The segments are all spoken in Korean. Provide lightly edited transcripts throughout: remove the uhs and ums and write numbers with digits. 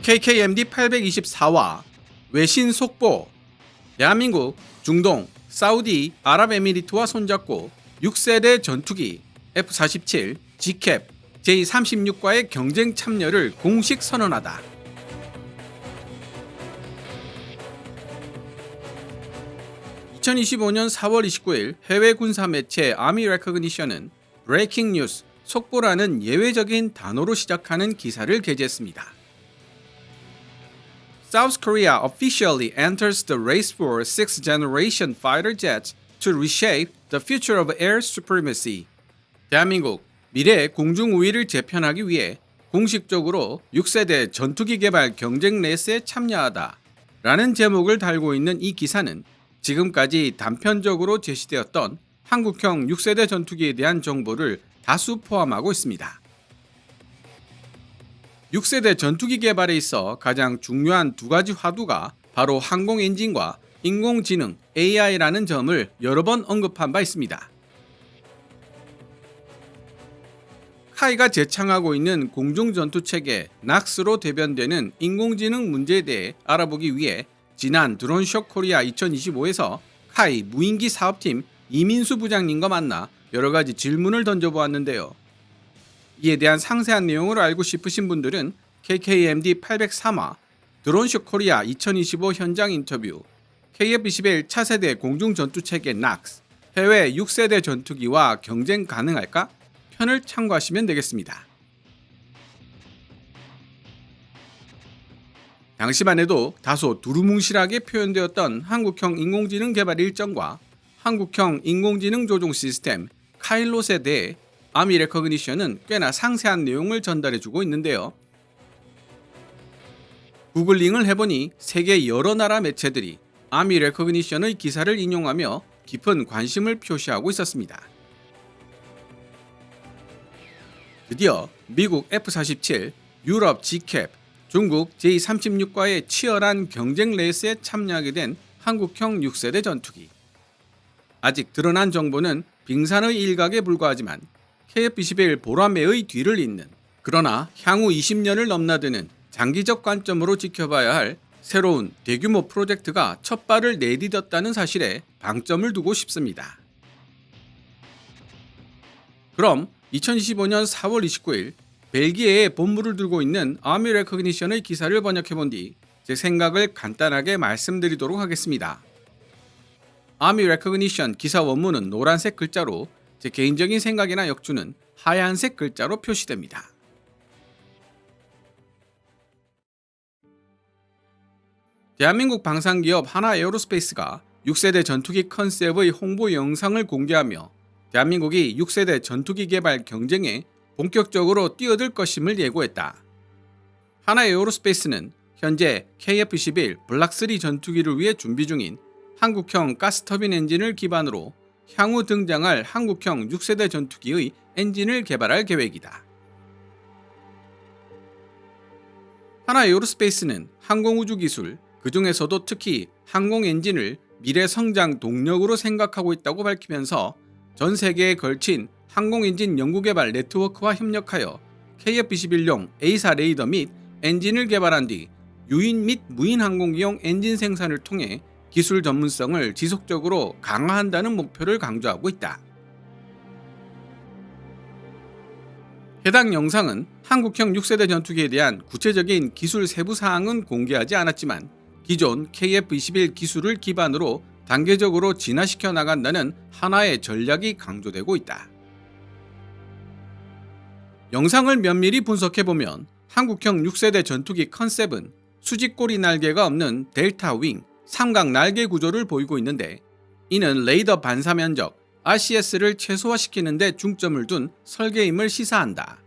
KKMD 824와 외신 속보. 대한민국, 중동, 사우디 아랍에미리트와 손잡고 6세대 전투기 F-47, G캡, J-36과의 경쟁 참여를 공식 선언하다. (2025년 4월 29일) 해외 군사 매체 아미 레코그니션은 브레이킹 뉴스, 속보라는 예외적인 단어로 시작하는 기사를 게재했습니다. South Korea officially enters the race for sixth-generation fighter jets to reshape the future of air supremacy. 대한민국, 미래 공중 우위를 재편하기 위해 공식적으로 6세대 전투기 개발 경쟁 레이스에 참여하다 라는 제목을 달고 있는 이 기사는 지금까지 단편적으로 제시되었던 한국형 6세대 전투기에 대한 정보를 다수 포함하고 있습니다. 6세대 전투기 개발에 있어 가장 중요한 두 가지 화두가 바로 항공 엔진과 인공지능 AI라는 점을 여러 번 언급한 바 있습니다. 카이가 제창하고 있는 공중전투체계 낙스로 대변되는 인공지능 문제에 대해 알아보기 위해 지난 드론쇼 코리아 2025에서 카이 무인기 사업팀 이민수 부장님과 만나 여러 가지 질문을 던져보았는데요. 이에 대한 상세한 내용을 알고 싶으신 분들은 KKMD 803화 드론쇼 코리아 2025 현장 인터뷰 KF-21 차세대 공중전투체계 낙스 해외 6세대 전투기와 경쟁 가능할까? 편을 참고하시면 되겠습니다. 당시만 해도 다소 두루뭉실하게 표현되었던 한국형 인공지능 개발 일정과 한국형 인공지능 조종 시스템 카일롯에 대해 아미 레코그니션은 꽤나 상세한 내용을 전달해주고 있는데요. 구글링을 해보니 세계 여러 나라 매체들이 아미 레코그니션의 기사를 인용하며 깊은 관심을 표시하고 있었습니다. 드디어 미국 F-47, 유럽 G캡, 중국 J-36과의 치열한 경쟁 레이스에 참여하게 된 한국형 6세대 전투기. 아직 드러난 정보는 빙산의 일각에 불과하지만 KF-21 보라매의 뒤를 잇는, 그러나 향후 20년을 넘나드는 장기적 관점으로 지켜봐야 할 새로운 대규모 프로젝트가 첫 발을 내디뎠다는 사실에 방점을 두고 싶습니다. 그럼 2025년 4월 29일 벨기에에 본부를 두고 있는 아미 레코그니션의 기사를 번역해본 뒤 제 생각을 간단하게 말씀드리도록 하겠습니다. 아미 레코그니션 기사 원문은 노란색 글자로, 제 개인적인 생각이나 역주는 하얀색 글자로 표시됩니다. 대한민국 방산기업 하나에어로스페이스가 6세대 전투기 컨셉의 홍보 영상을 공개하며 대한민국이 6세대 전투기 개발 경쟁에 본격적으로 뛰어들 것임을 예고했다. 하나에어로스페이스는 현재 KF-21 블락3 전투기를 위해 준비 중인 한국형 가스터빈 엔진을 기반으로 향후 등장할 한국형 6세대 전투기의 엔진을 개발할 계획이다. 하나에어로스페이스는 항공우주 기술, 그 중에서도 특히 항공 엔진을 미래 성장 동력으로 생각하고 있다고 밝히면서 전 세계에 걸친 항공 엔진 연구개발 네트워크와 협력하여 KF-21용 A사 레이더 및 엔진을 개발한 뒤 유인 및 무인 항공기용 엔진 생산을 통해 기술 전문성을 지속적으로 강화한다는 목표를 강조하고 있다. 해당 영상은 한국형 6세대 전투기에 대한 구체적인 기술 세부 사항은 공개하지 않았지만 기존 KF-21 기술을 기반으로 단계적으로 진화시켜 나간다는 하나의 전략이 강조되고 있다. 영상을 면밀히 분석해보면 한국형 6세대 전투기 컨셉은 수직꼬리 날개가 없는 델타 윙, 삼각 날개 구조를 보이고 있는데, 이는 레이더 반사 면적 RCS를 최소화시키는 데 중점을 둔 설계임을 시사한다.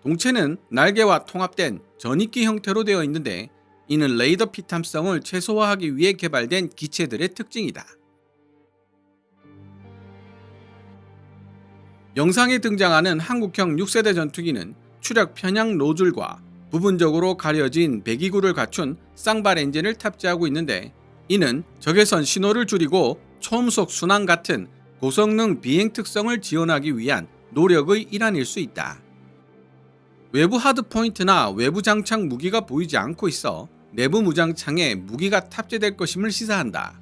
동체는 날개와 통합된 전익기 형태로 되어 있는데, 이는 레이더 피탐성을 최소화하기 위해 개발된 기체들의 특징이다. 영상에 등장하는 한국형 6세대 전투기는 추력 편향 노즐과 부분적으로 가려진 배기구를 갖춘 쌍발 엔진을 탑재하고 있는데, 이는 적외선 신호를 줄이고 초음속 순항 같은 고성능 비행 특성을 지원하기 위한 노력의 일환일 수 있다. 외부 하드포인트나 외부 장착 무기가 보이지 않고 있어 내부 무장창에 무기가 탑재될 것임을 시사한다.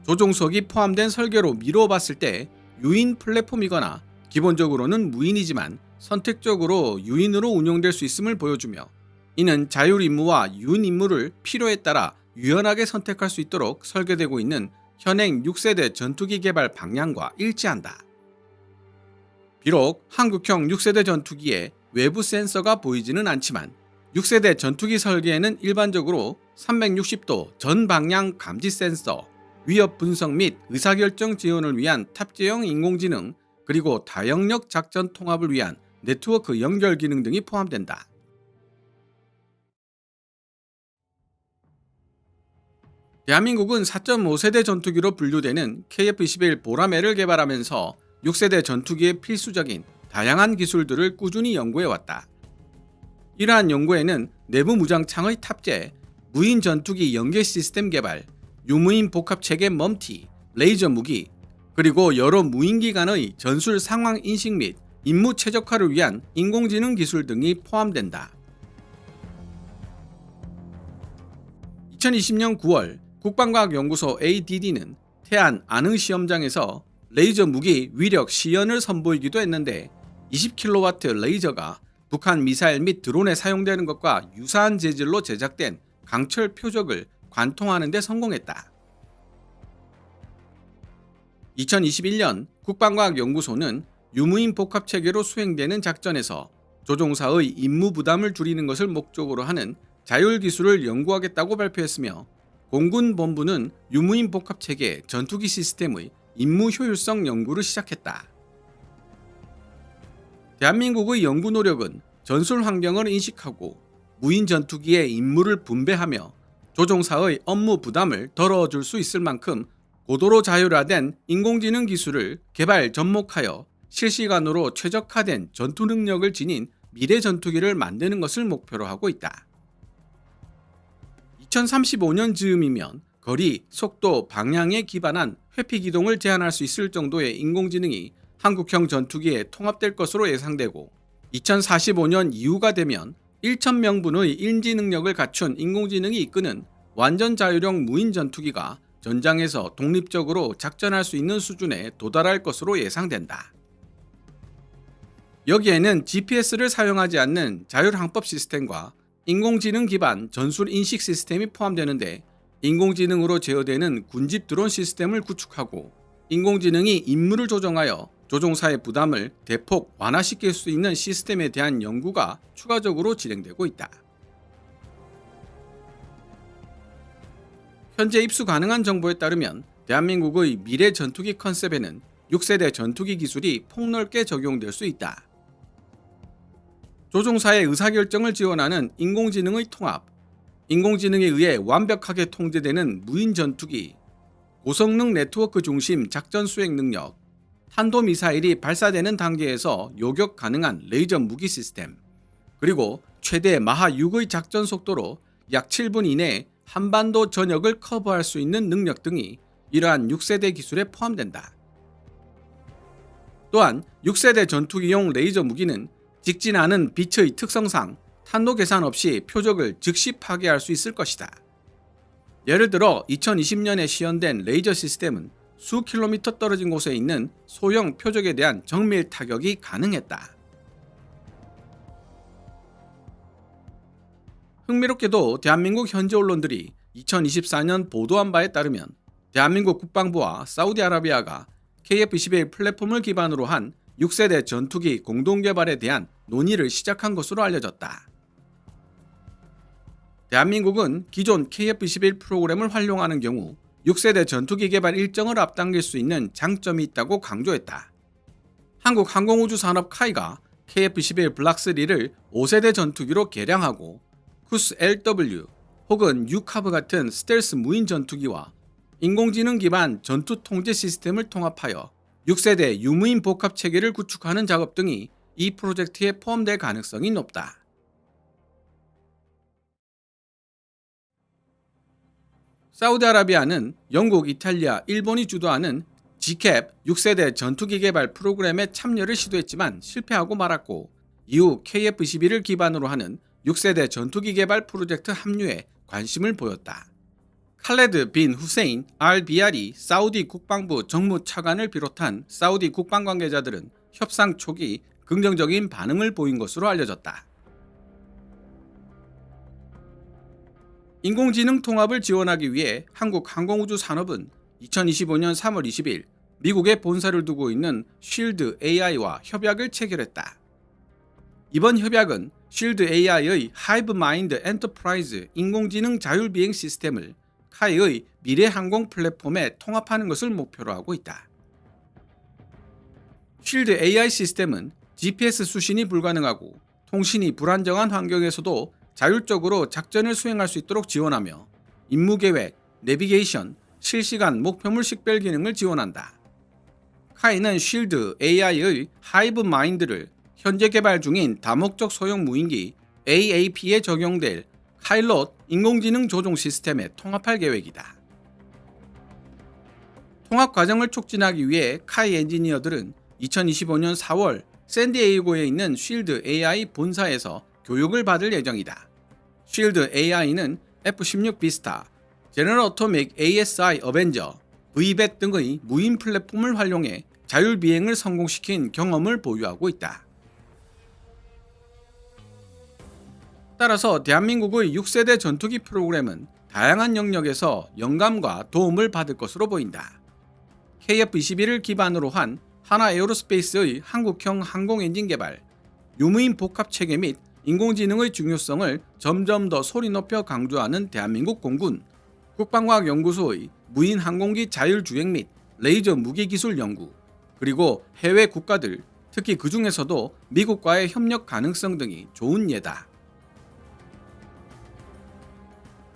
조종석이 포함된 설계로 미루어 봤을 때 유인 플랫폼이거나 기본적으로는 무인이지만 선택적으로 유인으로 운용될 수 있음을 보여주며, 이는 자율 임무와 유인 임무를 필요에 따라 유연하게 선택할 수 있도록 설계되고 있는 현행 6세대 전투기 개발 방향과 일치한다. 비록 한국형 6세대 전투기에 외부 센서가 보이지는 않지만 6세대 전투기 설계에는 일반적으로 360도 전 방향 감지 센서, 위협 분석 및 의사결정 지원을 위한 탑재형 인공지능, 그리고 다영역 작전 통합을 위한 네트워크 연결 기능 등이 포함된다. 대한민국은 4.5세대 전투기로 분류되는 KF-21 보라매를 개발하면서 6세대 전투기의 필수적인 다양한 기술들을 꾸준히 연구해왔다. 이러한 연구에는 내부 무장창의 탑재, 무인 전투기 연계 시스템 개발, 유무인 복합체계 멈티, 레이저 무기, 그리고 여러 무인기 간의 전술 상황 인식 및 임무 최적화를 위한 인공지능 기술 등이 포함된다. 2020년 9월 국방과학연구소 ADD는 태안 안흥시험장에서 레이저 무기 위력 시연을 선보이기도 했는데, 20kW 레이저가 북한 미사일 및 드론에 사용되는 것과 유사한 재질로 제작된 강철 표적을 관통하는 데 성공했다. 2021년 국방과학연구소는 유무인 복합체계로 수행되는 작전에서 조종사의 임무 부담을 줄이는 것을 목적으로 하는 자율기술을 연구하겠다고 발표했으며, 공군본부는 유무인 복합체계 전투기 시스템의 임무 효율성 연구를 시작했다. 대한민국의 연구 노력은 전술 환경을 인식하고 무인 전투기의 임무를 분배하며 조종사의 업무 부담을 덜어줄 수 있을 만큼 고도로 자율화된 인공지능 기술을 개발 접목하여 실시간으로 최적화된 전투 능력을 지닌 미래 전투기를 만드는 것을 목표로 하고 있다. 2035년 즈음이면 거리, 속도, 방향에 기반한 회피 기동을 제한할 수 있을 정도의 인공지능이 한국형 전투기에 통합될 것으로 예상되고, 2045년 이후가 되면 1,000명분의 인지 능력을 갖춘 인공지능이 이끄는 완전 자율형 무인 전투기가 전장에서 독립적으로 작전할 수 있는 수준에 도달할 것으로 예상된다. 여기에는 GPS를 사용하지 않는 자율항법 시스템과 인공지능 기반 전술 인식 시스템이 포함되는데, 인공지능으로 제어되는 군집 드론 시스템을 구축하고 인공지능이 임무를 조정하여 조종사의 부담을 대폭 완화시킬 수 있는 시스템에 대한 연구가 추가적으로 진행되고 있다. 현재 입수 가능한 정보에 따르면 대한민국의 미래 전투기 컨셉에는 6세대 전투기 기술이 폭넓게 적용될 수 있다. 조종사의 의사결정을 지원하는 인공지능의 통합, 인공지능에 의해 완벽하게 통제되는 무인 전투기, 고성능 네트워크 중심 작전 수행 능력, 탄도미사일이 발사되는 단계에서 요격 가능한 레이저 무기 시스템, 그리고 최대 마하 6의 작전 속도로 약 7분 이내에 한반도 전역을 커버할 수 있는 능력 등이 이러한 6세대 기술에 포함된다. 또한 6세대 전투기용 레이저 무기는 직진하는 빛의 특성상 탄도 계산 없이 표적을 즉시 파괴할 수 있을 것이다. 예를 들어 2020년에 시연된 레이저 시스템은 수 킬로미터 떨어진 곳에 있는 소형 표적에 대한 정밀 타격이 가능했다. 흥미롭게도 대한민국 현지 언론들이 2024년 보도한 바에 따르면 대한민국 국방부와 사우디아라비아가 KF-21 플랫폼을 기반으로 한 6세대 전투기 공동개발에 대한 논의를 시작한 것으로 알려졌다. 대한민국은 기존 KF-21 프로그램을 활용하는 경우 6세대 전투기 개발 일정을 앞당길 수 있는 장점이 있다고 강조했다. 한국항공우주산업 카이가 KF-21 블락3를 5세대 전투기로 개량하고 쿠스 LW 혹은 유카브 같은 스텔스 무인 전투기와 인공지능 기반 전투 통제 시스템을 통합하여 6세대 유무인 복합 체계를 구축하는 작업 등이 이 프로젝트에 포함될 가능성이 높다. 사우디아라비아는 영국, 이탈리아, 일본이 주도하는 GCAP 6세대 전투기 개발 프로그램에 참여를 시도했지만 실패하고 말았고, 이후 KF-21을 기반으로 하는 6세대 전투기 개발 프로젝트 합류에 관심을 보였다. 칼레드 빈 후세인 알-비알이 사우디 국방부 정무차관을 비롯한 사우디 국방 관계자들은 협상 초기 긍정적인 반응을 보인 것으로 알려졌다. 인공지능 통합을 지원하기 위해 한국항공우주산업은 2025년 3월 20일 미국에 본사를 두고 있는 쉴드 AI와 협약을 체결했다. 이번 협약은 쉴드 AI의 하이브마인드 엔터프라이즈 인공지능 자율비행 시스템을 카이의 미래 항공 플랫폼에 통합하는 것을 목표로 하고 있다. 쉴드 AI 시스템은 GPS 수신이 불가능하고 통신이 불안정한 환경에서도 자율적으로 작전을 수행할 수 있도록 지원하며 임무계획, 내비게이션, 실시간 목표물 식별 기능을 지원한다. 카이는 쉴드 AI의 하이브 마인드를 현재 개발 중인 다목적 소형 무인기 AAP에 적용될 카일롯 인공지능 조종 시스템에 통합할 계획이다. 통합 과정을 촉진하기 위해 카이 엔지니어들은 2025년 4월 샌디에이고에 있는 쉴드 AI 본사에서 교육을 받을 예정이다. 쉴드 AI는 F-16 비스타, 제너럴 어토믹 ASI 어벤저, VBET 등의 무인 플랫폼을 활용해 자율비행을 성공시킨 경험을 보유하고 있다. 따라서 대한민국의 6세대 전투기 프로그램은 다양한 영역에서 영감과 도움을 받을 것으로 보인다. KF-21을 기반으로 한 하나에어로스페이스의 한국형 항공엔진 개발, 유무인 복합체계 및 인공지능의 중요성을 점점 더 소리 높여 강조하는 대한민국 공군, 국방과학연구소의 무인 항공기 자율주행 및 레이저 무기기술 연구, 그리고 해외 국가들, 특히 그 중에서도 미국과의 협력 가능성 등이 좋은 예다.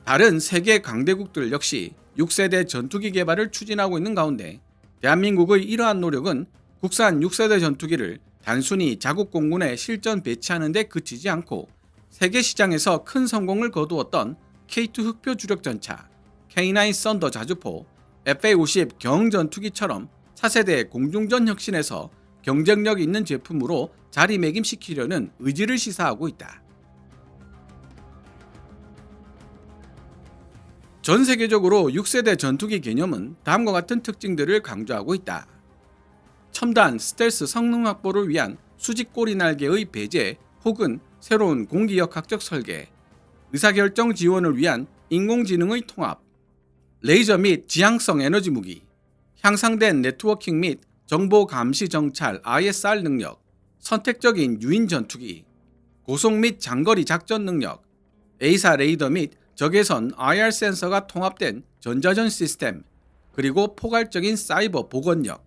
다른 세계 강대국들 역시 6세대 전투기 개발을 추진하고 있는 가운데 대한민국의 이러한 노력은 국산 6세대 전투기를 단순히 자국 공군에 실전 배치하는 데 그치지 않고 세계 시장에서 큰 성공을 거두었던 K2 흑표 주력 전차, K9 썬더 자주포, FA-50 경전투기처럼 차세대 공중전 혁신에서 경쟁력 있는 제품으로 자리매김시키려는 의지를 시사하고 있다. 전 세계적으로 6세대 전투기 개념은 다음과 같은 특징들을 강조하고 있다. 첨단 스텔스 성능 확보를 위한 수직 꼬리 날개의 배제 혹은 새로운 공기역학적 설계, 의사결정 지원을 위한 인공지능의 통합, 레이저 및 지향성 에너지 무기, 향상된 네트워킹 및 정보 감시 정찰 ISR 능력, 선택적인 유인 전투기, 고속 및 장거리 작전 능력, A사 레이더 및 적외선 IR 센서가 통합된 전자전 시스템, 그리고 포괄적인 사이버 보건력.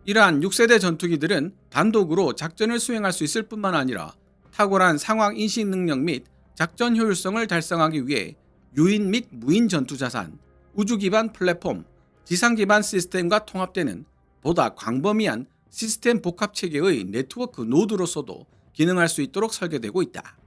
이러한 6세대 전투기들은 단독으로 작전을 수행할 수 있을 뿐만 아니라 탁월한 상황 인식 능력 및 작전 효율성을 달성하기 위해 유인 및 무인 전투 자산, 우주 기반 플랫폼, 지상 기반 시스템과 통합되는 보다 광범위한 시스템 복합 체계의 네트워크 노드로서도 기능할 수 있도록 설계되고 있다.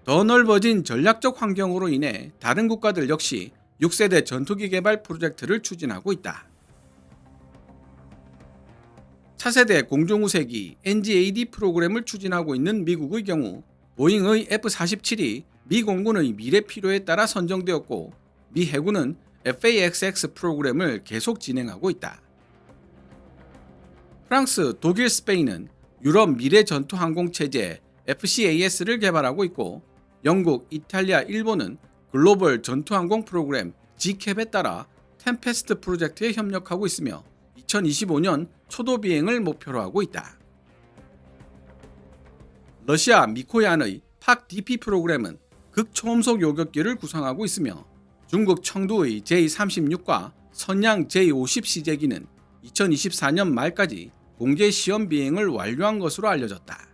더 넓어진 전략적 환경으로 인해 다른 국가들 역시 6세대 전투기 개발 프로젝트를 추진하고 있다. 차세대 공중우세기 NGAD 프로그램을 추진하고 있는 미국의 경우 보잉의 F-47이 미 공군의 미래 필요에 따라 선정되었고 미 해군은 FA-XX 프로그램을 계속 진행하고 있다. 프랑스, 독일, 스페인은 유럽 미래 전투 항공 체제 FCAS를 개발하고 있고 영국, 이탈리아, 일본은 글로벌 전투항공 프로그램 GCAP에 따라 템페스트 프로젝트에 협력하고 있으며 2025년 초도 비행을 목표로 하고 있다. 러시아 미코얀의 팍-DP 프로그램은 극초음속 요격기를 구성하고 있으며 중국 청두의 J-36과 선양 J-50 시제기는 2024년 말까지 공개 시험 비행을 완료한 것으로 알려졌다.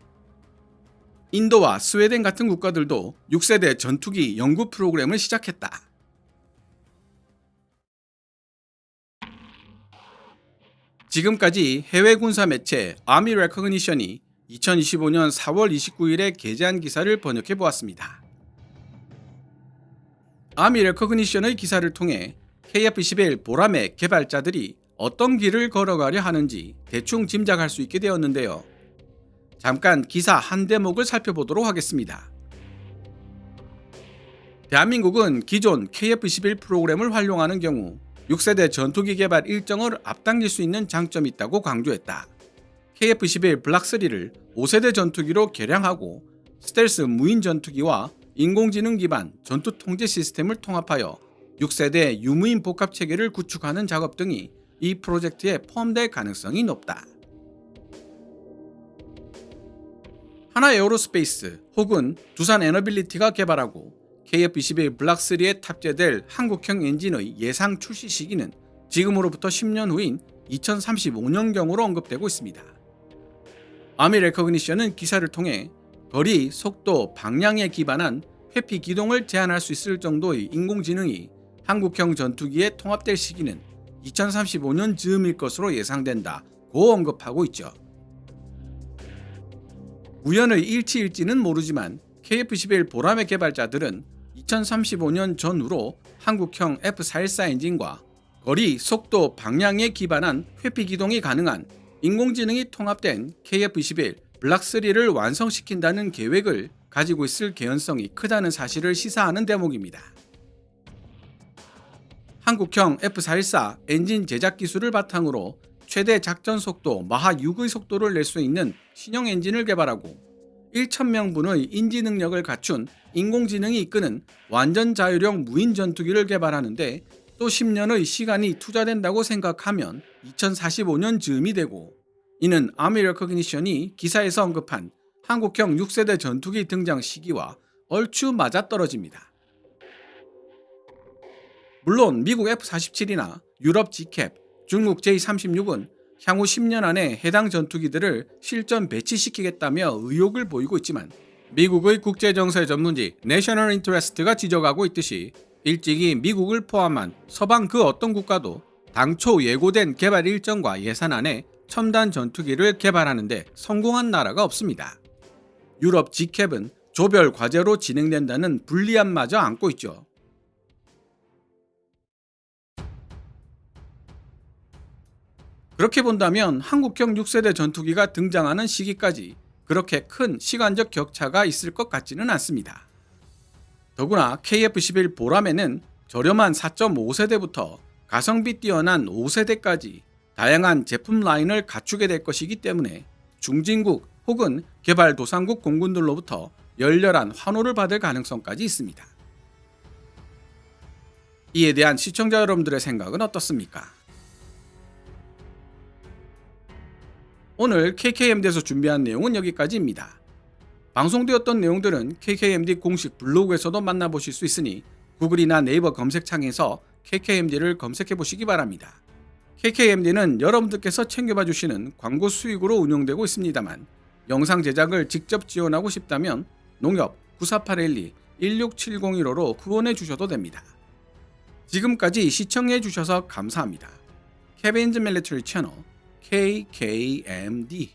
인도와 스웨덴 같은 국가들도 6세대 전투기 연구 프로그램을 시작했다. 지금까지 해외 군사 매체 아미 레커그니션이 2025년 4월 29일에 게재한 기사를 번역해 보았습니다. 아미 레커그니션의 기사를 통해 KF-21 보라맥 개발자들이 어떤 길을 걸어가려 하는지 대충 짐작할 수 있게 되었는데요. 잠깐 기사 한 대목을 살펴보도록 하겠습니다. 대한민국은 기존 KF-11 프로그램을 활용하는 경우 6세대 전투기 개발 일정을 앞당길 수 있는 장점이 있다고 강조했다. KF-11 블락3를 5세대 전투기로 개량하고 스텔스 무인 전투기와 인공지능 기반 전투 통제 시스템을 통합하여 6세대 유무인 복합 체계를 구축하는 작업 등이 이 프로젝트에 포함될 가능성이 높다. 하나에어로스페이스 혹은 두산에너빌리티가 개발하고 KF-21 블락3에 탑재될 한국형 엔진의 예상 출시 시기는 지금으로부터 10년 후인 2035년경으로 언급되고 있습니다. 아미 레커그니션은 기사를 통해 거리, 속도, 방향에 기반한 회피 기동을 제한할 수 있을 정도의 인공지능이 한국형 전투기에 통합될 시기는 2035년 즈음일 것으로 예상된다고 언급하고 있죠. 우연의 일치일지는 모르지만 KF-11 보람의 개발자들은 2035년 전후로 한국형 F414 엔진과 거리, 속도, 방향에 기반한 회피 기동이 가능한 인공지능이 통합된 KF-21 블락3를 완성시킨다는 계획을 가지고 있을 개연성이 크다는 사실을 시사하는 대목입니다. 한국형 F414 엔진 제작 기술을 바탕으로 최대 작전 속도 마하 6의 속도를 낼 수 있는 신형 엔진을 개발하고 1,000명분의 인지 능력을 갖춘 인공지능이 이끄는 완전 자율형 무인 전투기를 개발하는데 또 10년의 시간이 투자된다고 생각하면 2045년 즈음이 되고, 이는 아미 레커그니션이 기사에서 언급한 한국형 6세대 전투기 등장 시기와 얼추 맞아떨어집니다. 물론 미국 F-47이나 유럽 G캡, 중국 J-36은 향후 10년 안에 해당 전투기들을 실전 배치시키겠다며 의욕을 보이고 있지만 미국의 국제정세 전문지 내셔널 인터레스트가 지적하고 있듯이 일찍이 미국을 포함한 서방 그 어떤 국가도 당초 예고된 개발 일정과 예산 안에 첨단 전투기를 개발하는 데 성공한 나라가 없습니다. 유럽 G캡은 조별 과제로 진행된다는 불리함마저 안고 있죠. 그렇게 본다면 한국형 6세대 전투기가 등장하는 시기까지 그렇게 큰 시간적 격차가 있을 것 같지는 않습니다. 더구나 KF-11 보람에는 저렴한 4.5세대부터 가성비 뛰어난 5세대까지 다양한 제품 라인을 갖추게 될 것이기 때문에 중진국 혹은 개발도상국 공군들로부터 열렬한 환호를 받을 가능성까지 있습니다. 이에 대한 시청자 여러분들의 생각은 어떻습니까? 오늘 KKMD에서 준비한 내용은 여기까지입니다. 방송되었던 내용들은 KKMD 공식 블로그에서도 만나보실 수 있으니 구글이나 네이버 검색창에서 KKMD를 검색해보시기 바랍니다. KKMD는 여러분들께서 챙겨봐 주시는 광고 수익으로 운영되고 있습니다만, 영상 제작을 직접 지원하고 싶다면 농협 9481-167015로 후원해 주셔도 됩니다. 지금까지 시청해 주셔서 감사합니다. 케빈즈 밀리터리 채널 KKMD